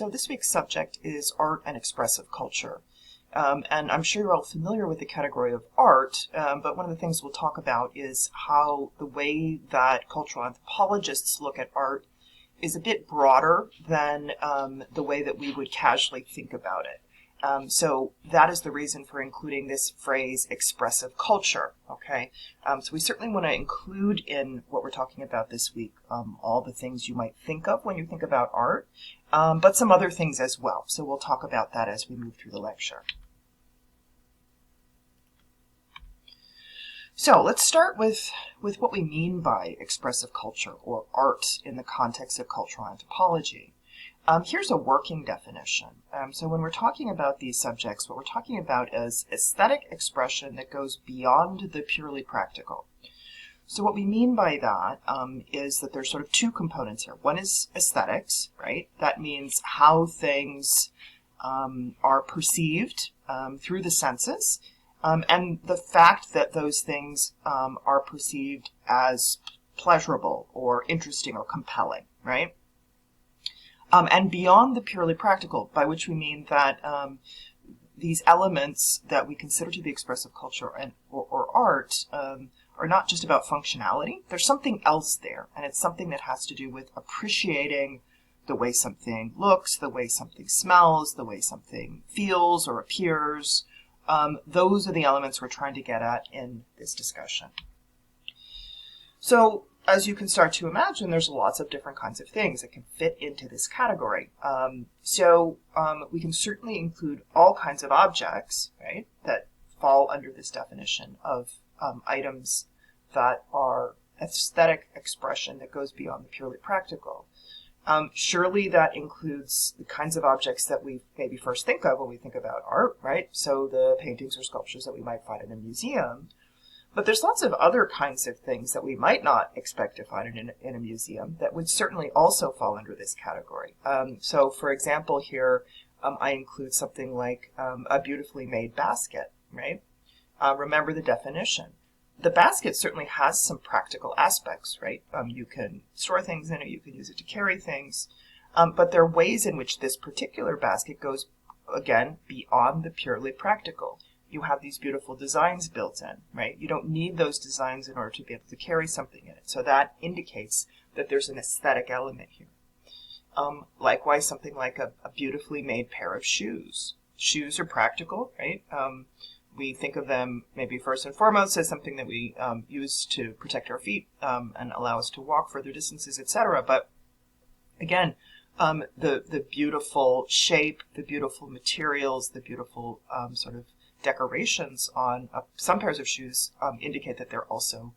So this week's subject is art and expressive culture. And I'm sure you're all familiar with the category of art, but one of the things we'll talk about is how the way that cultural anthropologists look at art is a bit broader than the way that we would casually think about it. So that is the reason for including this phrase, expressive culture, okay? So we certainly want to include in what we're talking about this week all the things you might think of when you think about art, but some other things as well. So we'll talk about that as we move through the lecture. So let's start with what we mean by expressive culture or art in the context of cultural anthropology. Here's a working definition. So when we're talking about these subjects, what we're talking about is aesthetic expression that goes beyond the purely practical. So what we mean by that is that there's sort of two components here. One is aesthetics, right? That means how things are perceived through the senses, and the fact that those things are perceived as pleasurable or interesting or compelling, right? And beyond the purely practical, by which we mean that these elements that we consider to be expressive culture or art are not just about functionality. There's something else there, and it's something that has to do with appreciating the way something looks, the way something smells, the way something feels or appears. Those are the elements we're trying to get at in this discussion. So, as you can start to imagine, there's lots of different kinds of things that can fit into this category. We can certainly include all kinds of objects, right, that fall under this definition of items that are aesthetic expression that goes beyond the purely practical. Surely that includes the kinds of objects that we maybe first think of when we think about art, right? So the paintings or sculptures that we might find in a museum. But there's lots of other kinds of things that we might not expect to find in a museum that would certainly also fall under this category. So for example here, I include something like a beautifully made basket, right? Remember the definition. The basket certainly has some practical aspects, right? You can store things in it, you can use it to carry things, but there are ways in which this particular basket goes, again, beyond the purely practical. You have these beautiful designs built in, right? You don't need those designs in order to be able to carry something in it. So that indicates that there's an aesthetic element here. Likewise, something like a beautifully made pair of shoes. Shoes are practical, right? We think of them maybe first and foremost as something that we use to protect our feet and allow us to walk further distances, etc. But again, the beautiful shape, the beautiful materials, the beautiful sort of decorations on some pairs of shoes indicate that they're also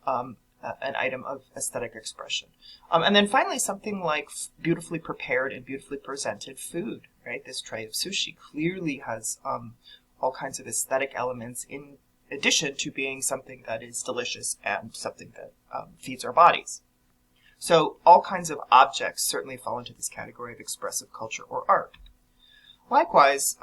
an item of aesthetic expression. And then finally, something like beautifully prepared and beautifully presented food, right? This tray of sushi clearly has all kinds of aesthetic elements in addition to being something that is delicious and something that feeds our bodies. So all kinds of objects certainly fall into this category of expressive culture or art. Likewise,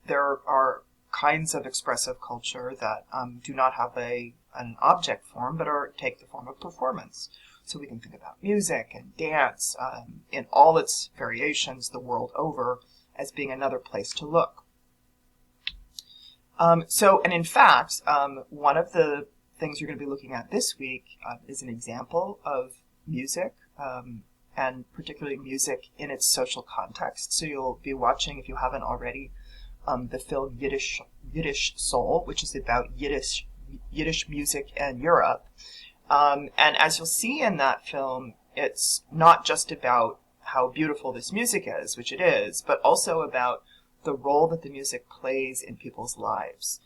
there are kinds of expressive culture that do not have an object form, but take the form of performance. So we can think about music and dance in all its variations the world over as being another place to look. And in fact, one of the things you're going to be looking at this week is an example of music, and particularly music in its social context. So you'll be watching, if you haven't already, the film Yiddish Soul, which is about Yiddish music and Europe. And as you'll see in that film, it's not just about how beautiful this music is, which it is, but also about the role that the music plays in people's lives.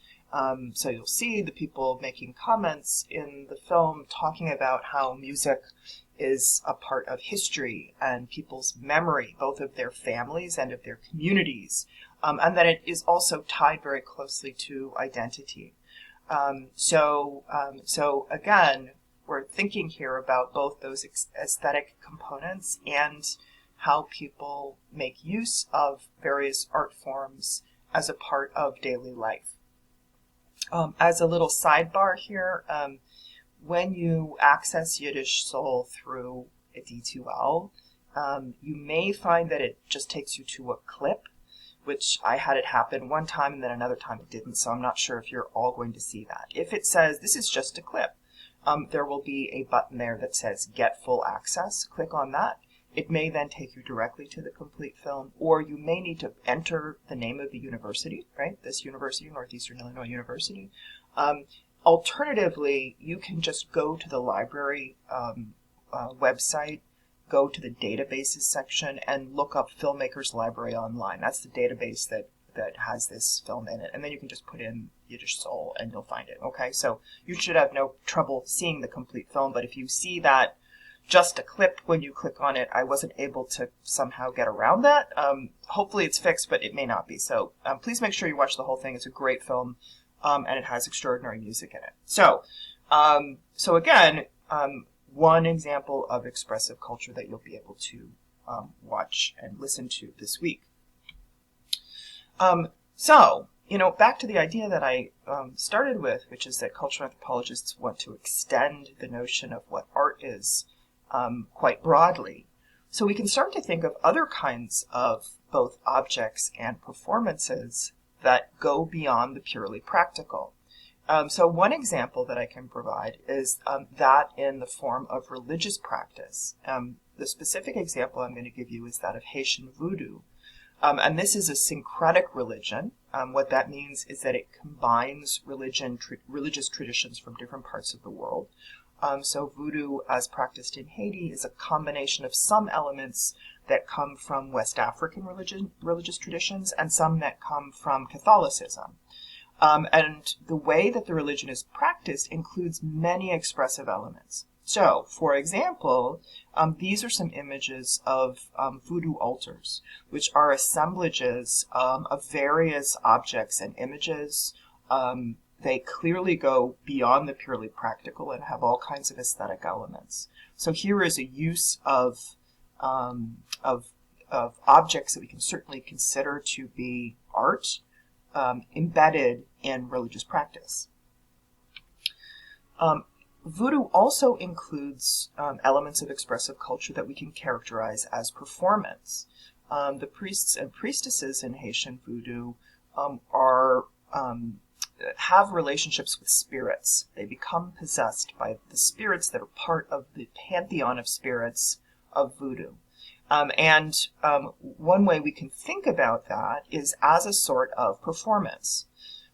So you'll see the people making comments in the film talking about how music is a part of history and people's memory, both of their families and of their communities, and that it is also tied very closely to identity. So again, we're thinking here about both those aesthetic components and how people make use of various art forms as a part of daily life. As a little sidebar here, when you access Yiddish Soul through a D2L, You may find that it just takes you to a clip, which I had it happen one time and then another time it didn't, so I'm not sure if you're all going to see that. If it says this is just a clip, there will be a button there that says Get Full Access. Click on that. It may then take you directly to the complete film, or you may need to enter the name of the university, right? This university, Northeastern Illinois University. Alternatively, you can just go to the library website, go to the databases section, and look up Filmmakers Library Online. That's the database that has this film in it. And then you can just put in Yiddish Soul and you'll find it. Okay, so you should have no trouble seeing the complete film, but if you see that just a clip when you click on it, I wasn't able to somehow get around that. Hopefully it's fixed, but it may not be. So please make sure you watch the whole thing. It's a great film, and it has extraordinary music in it. So, again, one example of expressive culture that you'll be able to watch and listen to this week. Back to the idea that I started with, which is that cultural anthropologists want to extend the notion of what art is quite broadly. So we can start to think of other kinds of both objects and performances that go beyond the purely practical. So one example that I can provide is that in the form of religious practice. The specific example I'm going to give you is that of Haitian voodoo. And this is a syncretic religion. What that means is that it combines religious traditions from different parts of the world. So voodoo, as practiced in Haiti, is a combination of some elements that come from West African religious traditions and some that come from Catholicism. And the way that the religion is practiced includes many expressive elements. So, for example, these are some images of voodoo altars, which are assemblages of various objects and images. They clearly go beyond the purely practical and have all kinds of aesthetic elements. So here is a use of objects that we can certainly consider to be art, embedded in religious practice. Voodoo also includes elements of expressive culture that we can characterize as performance. The priests and priestesses in Haitian voodoo have relationships with spirits. They become possessed by the spirits that are part of the pantheon of spirits of voodoo. One way we can think about that is as a sort of performance.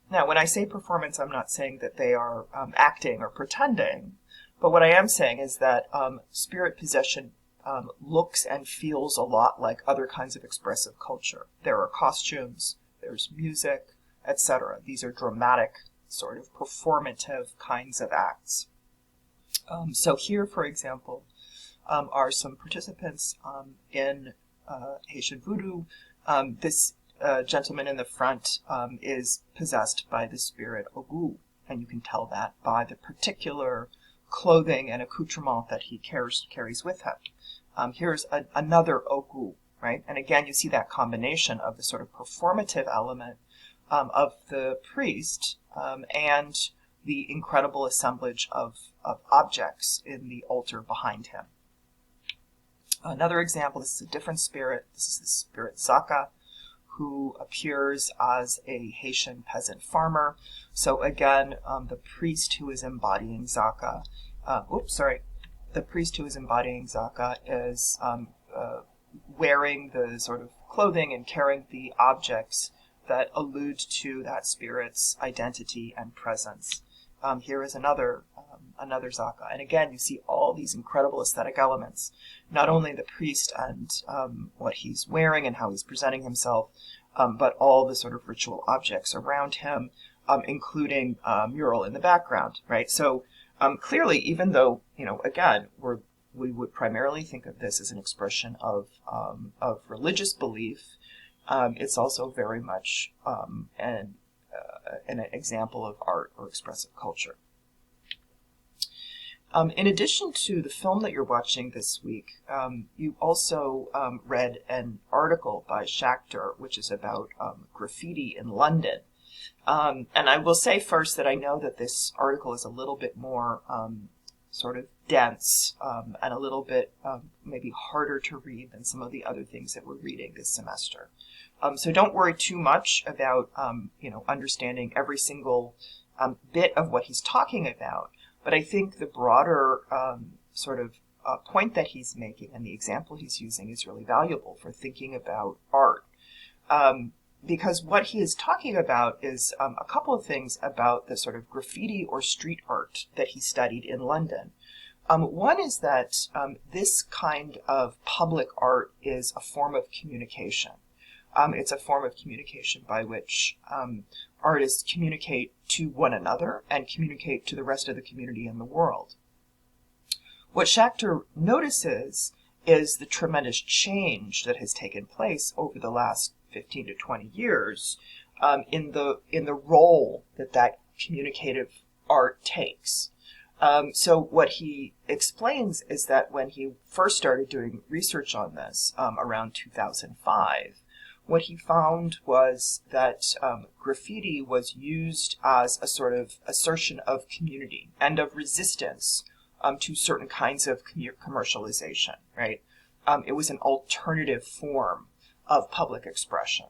Now, when I say performance, I'm not saying that they are acting or pretending, but what I am saying is that spirit possession looks and feels a lot like other kinds of expressive culture. There are costumes, there's music, etc. These are dramatic, sort of performative kinds of acts. So here, for example, are some participants in Haitian voodoo. This gentleman in the front is possessed by the spirit Ogu, and you can tell that by the particular clothing and accoutrement that he carries with him. Here's another Ogu, right? And again, you see that combination of the sort of performative element of the priest and the incredible assemblage of objects in the altar behind him. Another example, this is a different spirit. This is the spirit Zaka, who appears as a Haitian peasant farmer. So again, the priest who is embodying Zaka, the priest who is embodying Zaka is wearing the sort of clothing and carrying the objects that allude to that spirit's identity and presence. Here is another Zaka. And again, you see all these incredible aesthetic elements. Not only the priest and what he's wearing and how he's presenting himself, but all the sort of ritual objects around him, including mural in the background, right? So clearly, even though, again, we would primarily think of this as an expression of religious belief, it's also very much an example of art or expressive culture. In addition to the film that you're watching this week, you also read an article by Schachter, which is about graffiti in London. And I will say first that I know that this article is a little bit more sort of dense and a little bit maybe harder to read than some of the other things that we're reading this semester. So don't worry too much about understanding every single bit of what he's talking about. But I think the broader point that he's making and the example he's using is really valuable for thinking about art. Because what he is talking about is a couple of things about the sort of graffiti or street art that he studied in London. One is that this kind of public art is a form of communication. It's a form of communication by which artists communicate to one another and communicate to the rest of the community and the world. What Schachter notices is the tremendous change that has taken place over the last 15 to 20 years in the role that communicative art takes. So what he explains is that when he first started doing research on this around 2005, what he found was that graffiti was used as a sort of assertion of community and of resistance to certain kinds of commercialization, right? It was an alternative form of public expression.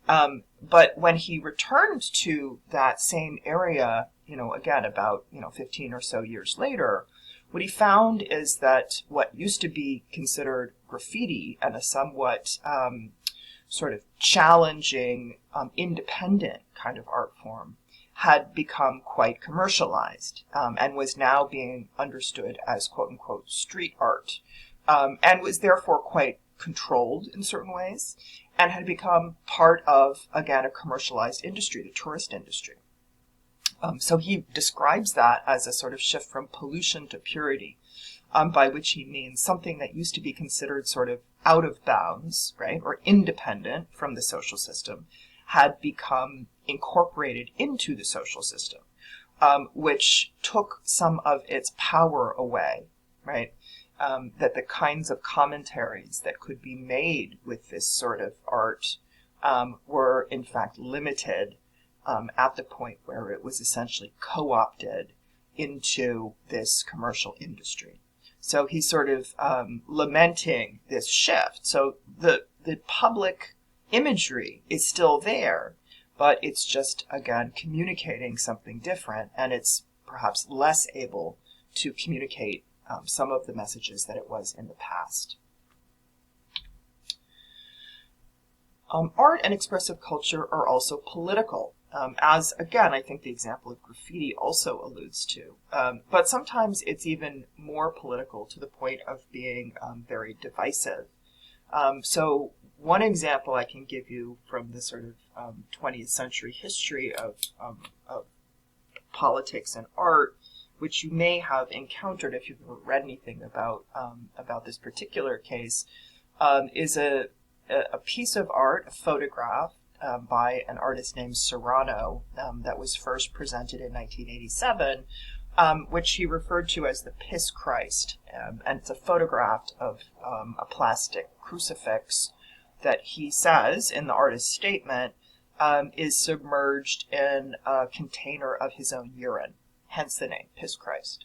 But when he returned to that same area, again, about, 15 or so years later, what he found is that what used to be considered graffiti and a somewhat sort of challenging, independent kind of art form had become quite commercialized and was now being understood as quote-unquote street art and was therefore quite controlled in certain ways and had become part of, again, a commercialized industry, the tourist industry. So he describes that as a sort of shift from pollution to purity, by which he means something that used to be considered sort of out of bounds, right, or independent from the social system, had become incorporated into the social system, which took some of its power away, right? That the kinds of commentaries that could be made with this sort of art were in fact limited at the point where it was essentially co-opted into this commercial industry. So he's sort of lamenting this shift. So the public imagery is still there, but it's just, again, communicating something different, and it's perhaps less able to communicate some of the messages that it was in the past. Art and expressive culture are also political, as, again, I think the example of graffiti also alludes to. But sometimes it's even more political to the point of being very divisive. So one example I can give you from the sort of 20th century history of politics and art, which you may have encountered if you've ever read anything about this particular case, is a piece of art, a photograph by an artist named Serrano that was first presented in 1987, which he referred to as the Piss Christ. And it's a photograph of a plastic crucifix that he says in the artist's statement is submerged in a container of his own urine. Hence the name, Piss Christ.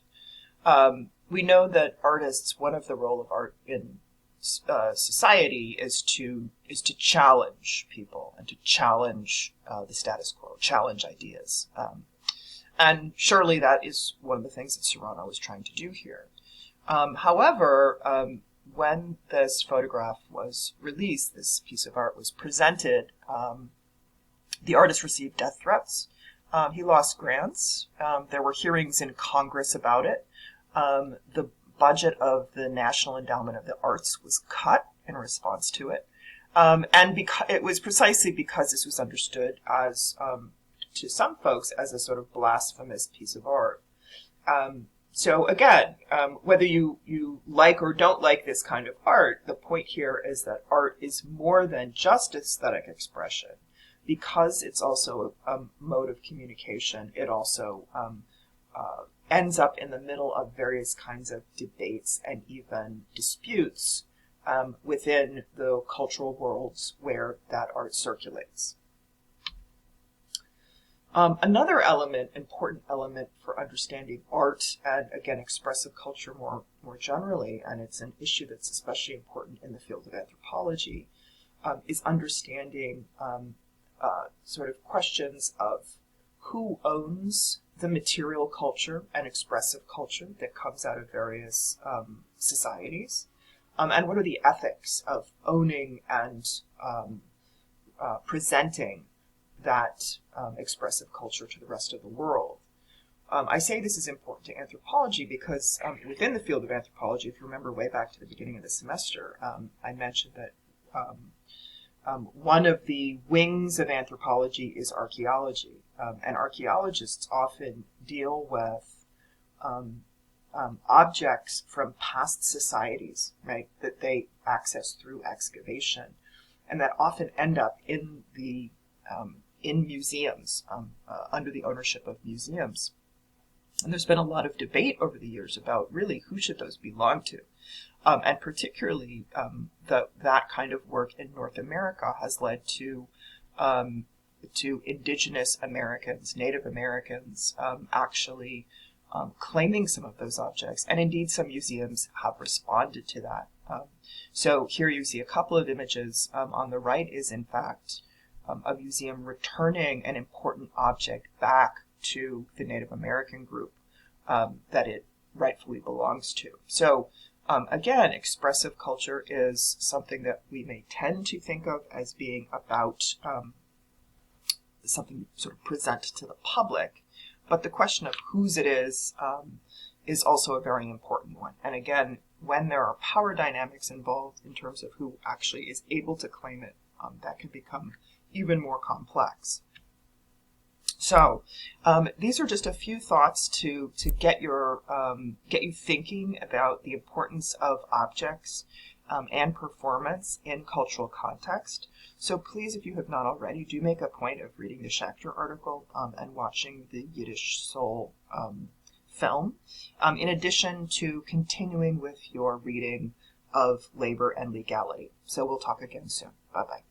We know that artists, one of the role of art in society is to challenge people and to challenge the status quo, challenge ideas. And surely that is one of the things that Serrano was trying to do here. However, when this photograph was released, this piece of art was presented, the artist received death threats. He lost grants. There were hearings in Congress about it. The budget of the National Endowment of the Arts was cut in response to it. And it was precisely because this was understood as, to some folks, as a sort of blasphemous piece of art. So again, whether you like or don't like this kind of art, the point here is that art is more than just aesthetic expression. Because it's also a mode of communication, it also ends up in the middle of various kinds of debates and even disputes within the cultural worlds where that art circulates. Another important element for understanding art and again expressive culture more generally, and it's an issue that's especially important in the field of anthropology, is understanding sort of questions of who owns the material culture and expressive culture that comes out of various societies, and what are the ethics of owning and presenting that expressive culture to the rest of the world. I say this is important to anthropology because within the field of anthropology, if you remember way back to the beginning of the semester, I mentioned that one of the wings of anthropology is archaeology, and archaeologists often deal with objects from past societies, right, that they access through excavation, and that often end up in the in museums, under the ownership of museums. And there's been a lot of debate over the years about really who should those belong to. And particularly that kind of work in North America has led to indigenous Americans, Native Americans, actually claiming some of those objects. And indeed, some museums have responded to that. So here you see a couple of images. On the right is, in fact, a museum returning an important object back to the Native American group that it rightfully belongs to. So again, expressive culture is something that we may tend to think of as being about something you sort of present to the public, but the question of whose it is also a very important one. And again, when there are power dynamics involved in terms of who actually is able to claim it, that can become even more complex. So these are just a few thoughts to get you thinking about the importance of objects and performance in cultural context. So please, if you have not already, do make a point of reading the Schachter article and watching the Yiddish Soul film, in addition to continuing with your reading of Labor and Legality. So we'll talk again soon. Bye-bye.